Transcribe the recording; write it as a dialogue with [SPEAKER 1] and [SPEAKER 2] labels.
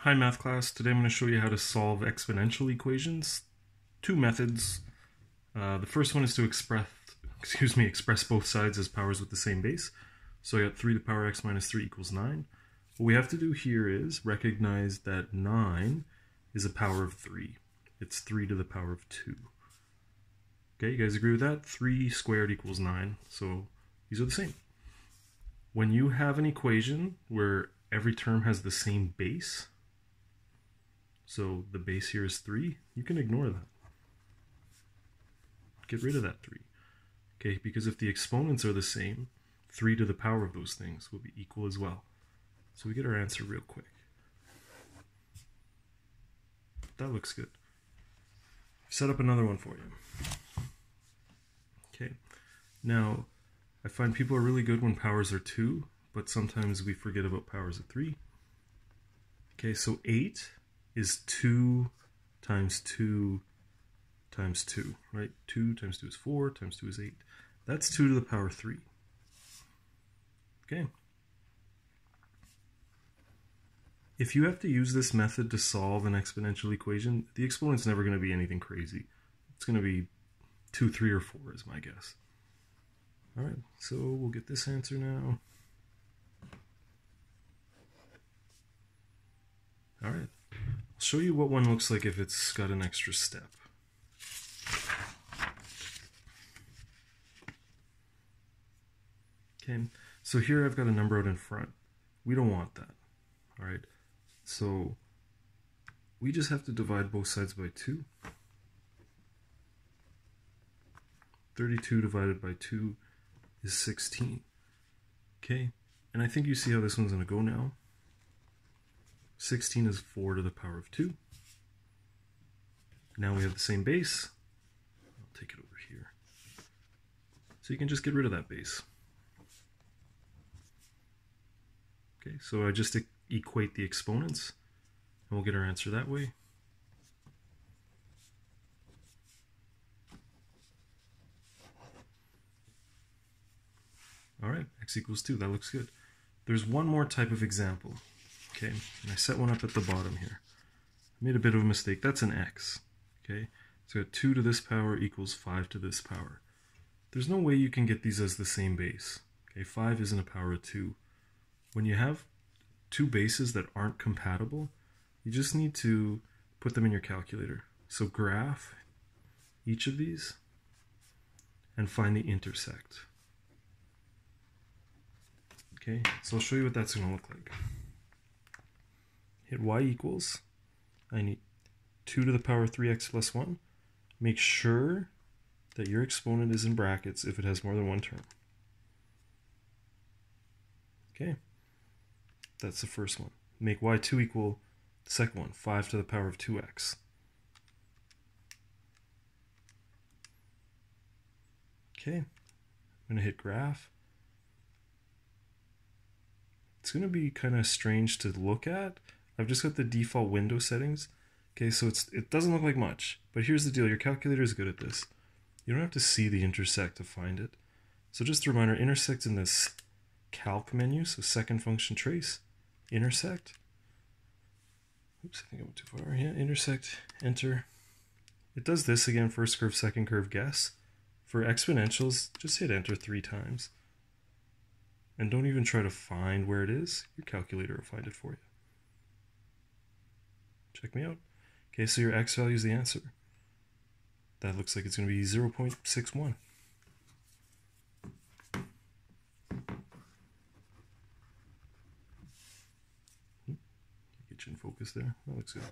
[SPEAKER 1] Hi math class, today I'm going to show you how to solve exponential equations. Two methods. The first one is to express both sides as powers with the same base. So I got 3 to the power x minus 3 equals 9. What we have to do here is recognize that 9 is a power of 3. It's 3 to the power of 2. Okay, you guys agree with that? 3 squared equals 9, so these are the same. When you have an equation where every term has the same base, so the base here is 3, you can ignore that. Get rid of that 3. Okay, because if the exponents are the same, 3 to the power of those things will be equal as well. So we get our answer real quick. That looks good. Set up another one for you. Okay, now I find people are really good when powers are 2, but sometimes we forget about powers of 3. Okay, so 8 is 2 times 2 times 2, right? 2 times 2 is 4, times 2 is 8. That's 2 to the power 3. Okay. If you have to use this method to solve an exponential equation, the exponent's never going to be anything crazy. It's going to be 2, 3, or 4 is my guess. Alright, so we'll get this answer now. Alright, I'll show you what one looks like if it's got an extra step. Okay, so here I've got a number out in front. We don't want that. Alright, so we just have to divide both sides by 2. 32 divided by 2 is 16. Okay, and I think you see how this one's going to go now. 16 is 4 to the power of 2. Now we have the same base. I'll take it over here. So you can just get rid of that base. Okay, so I just equate the exponents, and we'll get our answer that way. Alright, x equals 2, that looks good. There's one more type of example. Okay, and I set one up at the bottom here. I made a bit of a mistake. That's an x. Okay, so 2 to this power equals 5 to this power. There's no way you can get these as the same base. Okay, 5 isn't a power of 2. When you have two bases that aren't compatible, you just need to put them in your calculator. So graph each of these and find the intersect. Okay, so I'll show you what that's going to look like. Hit y equals, I need 2 to the power 3x plus 1. Make sure that your exponent is in brackets if it has more than one term. Okay, that's the first one. Make y2 equal the second one, 5 to the power of 2x. Okay, I'm going to hit graph. It's going to be kind of strange to look at. I've just got the default window settings. Okay, so it doesn't look like much, but here's the deal. Your calculator is good at this. You don't have to see the intersect to find it. So just a reminder, intersect's in this calc menu, so second function trace, intersect. Oops, I think I went too far. Yeah, intersect, enter. It does this again, first curve, second curve, guess. For exponentials, just hit enter 3 times. And don't even try to find where it is. Your calculator will find it for you. Check me out. Okay, so your x value is the answer. That looks like it's going to be 0.61. Get you in focus there. That looks good.